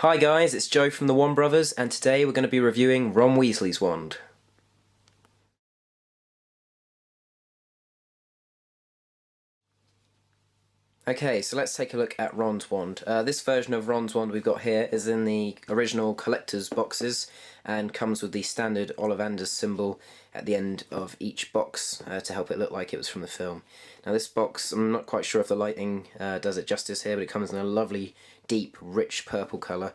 Hi guys, it's Joe from the Wand Brothers, and today we're going to be reviewing Ron Weasley's wand. Okay, so let's take a look at Ron's wand. This version of Ron's wand we've got here is in the original collector's boxes and comes with the standard Ollivander's symbol at the end of each box to help it look like it was from the film. Now this box, I'm not quite sure if the lighting does it justice here, but it comes in a lovely, deep, rich purple colour,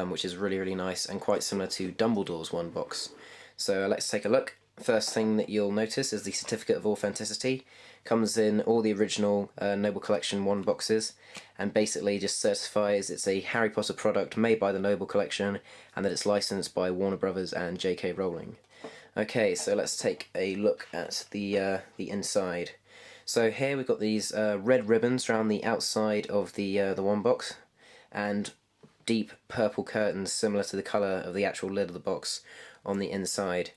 which is really nice and quite similar to Dumbledore's wand box. So let's take a look. First thing that you'll notice is the Certificate of Authenticity. Comes in all the original Noble Collection wand boxes and basically just certifies it's a Harry Potter product made by the Noble Collection and that it's licensed by Warner Brothers and J.K. Rowling. Okay, so let's take a look at the inside. So here we've got these red ribbons around the outside of the wand box and deep purple curtains similar to the colour of the actual lid of the box on the inside.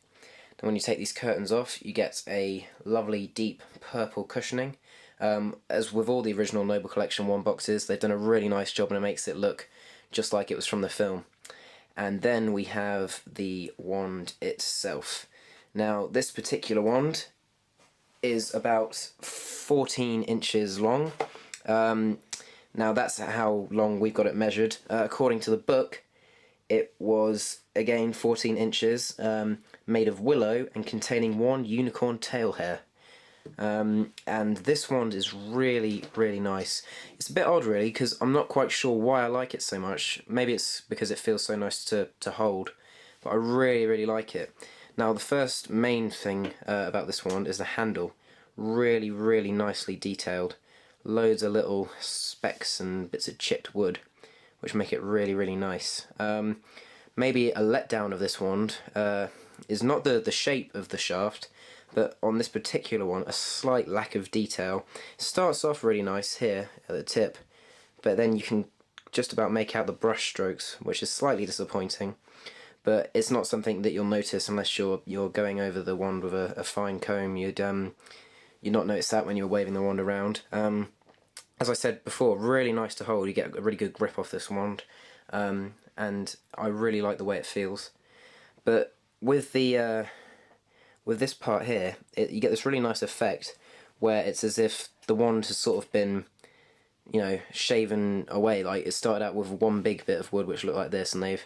And when you take these curtains off, you get a lovely deep purple cushioning. As with all the original Noble Collection wand boxes, they've done a really nice job and it makes it look just like it was from the film. And then we have the wand itself. Now, this particular wand is about 14 inches long. Now, that's how long we've got it measured. According to the book, it was, again, 14 inches, made of willow and containing one unicorn tail hair. And this wand is really nice. It's a bit odd, really, because I'm not quite sure why I like it so much. Maybe it's because it feels so nice to hold, but I really like it. Now, the first main thing about this wand is the handle. Really nicely detailed. Loads of little specks and bits of chipped wood, which make it really nice. Maybe a letdown of this wand is not the shape of the shaft, but on this particular one, a slight lack of detail. It starts off really nice here at the tip, but then you can just about make out the brush strokes, which is slightly disappointing. But it's not something that you'll notice unless you're going over the wand with a fine comb. You'd not notice that when you're waving the wand around. As I said before, really nice to hold. You get a really good grip off this wand, and I really like the way it feels. But with this part here, you get this really nice effect where it's as if the wand has sort of been, shaven away. Like it started out with one big bit of wood which looked like this, and they've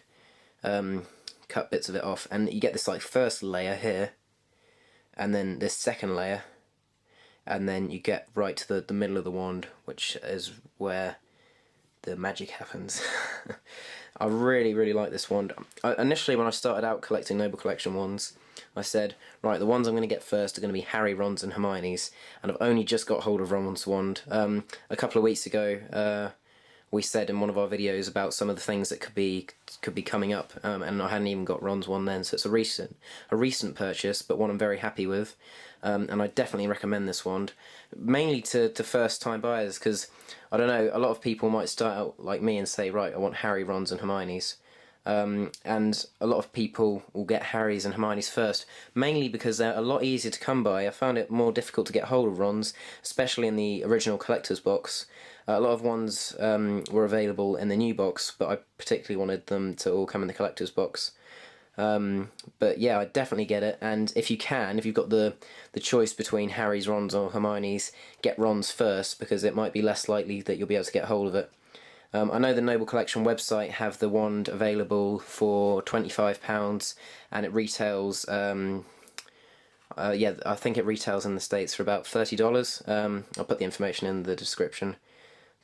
cut bits of it off, and you get this like first layer here, and then this second layer. And then you get right to the middle of the wand, which is where the magic happens. I really like this wand. Initially, when I started out collecting Noble Collection wands, I said, right, the ones I'm going to get first are going to be Harry, Ron's and Hermione's, and I've only just got hold of Ron's wand. A couple of weeks ago, we said in one of our videos about some of the things that could be coming up, and I hadn't even got Ron's one then, so it's a recent purchase, but one I'm very happy with, and I definitely recommend this wand, mainly to first-time buyers, because I don't know, a lot of people might start out like me and say, right, I want Harry, Ron's and Hermione's, and a lot of people will get Harry's and Hermione's first, mainly because they're a lot easier to come by. I found it more difficult to get hold of Ron's, especially in the original collector's box. A lot of ones were available in the new box, but I particularly wanted them to all come in the collector's box. But yeah, I definitely get it, and if you've got the choice between Harry's, Ron's or Hermione's, get Ron's first, because it might be less likely that you'll be able to get hold of it. I know the Noble Collection website have the wand available for £25, and it retails, yeah, I think it retails in the States for about $30. I'll put the information in the description.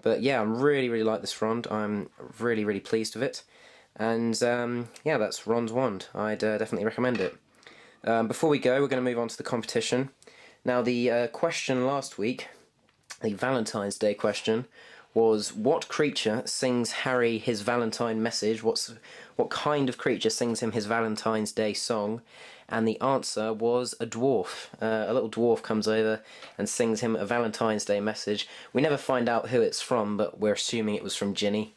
But yeah, I really like this wand. I'm really pleased with it. And yeah, that's Ron's wand. I'd definitely recommend it. Before we go, we're going to move on to the competition. Now, the question last week, the Valentine's Day question, was what creature sings Harry his Valentine message? What kind of creature sings him his Valentine's Day song? And the answer was a dwarf. A little dwarf comes over and sings him a Valentine's Day message. We never find out who it's from, but we're assuming it was from Ginny.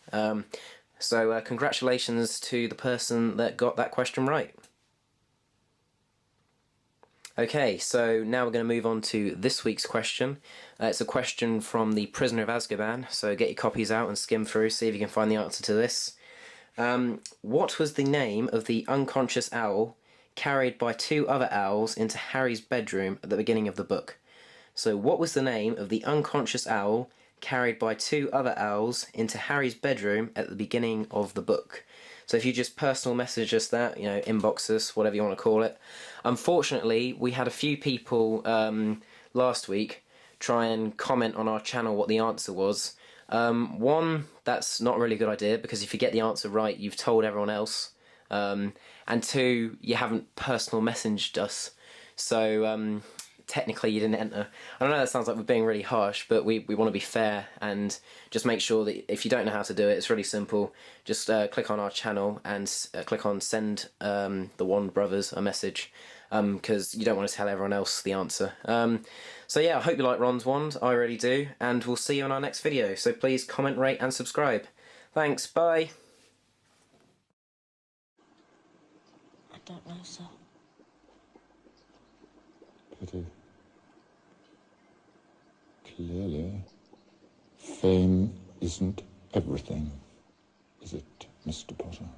So congratulations to the person that got that question right. Okay, so now we're going to move on to this week's question. It's a question from The Prisoner of Azkaban, so get your copies out and skim through, see if you can find the answer to this. What was the name of the unconscious owl carried by two other owls into Harry's bedroom at the beginning of the book? So, what was the name of the unconscious owl carried by two other owls into Harry's bedroom at the beginning of the book? So, if you just personal message us that, inbox us, whatever you want to call it. Unfortunately, we had a few people last week try and comment on our channel what the answer was. One, that's not a really good idea, because if you get the answer right, you've told everyone else. And two, you haven't personal messaged us. So technically you didn't enter. I know that sounds like we're being really harsh, but we want to be fair and just make sure that if you don't know how to do it, it's really simple. Just click on our channel and click on send the Wand Brothers a message, because you don't want to tell everyone else the answer. So yeah, I hope you like Ron's Wand, I really do, and we'll see you in our next video. So please comment, rate and subscribe. Thanks, bye! I don't know, sir. Pity. Clearly, fame isn't everything, is it, Mr. Potter?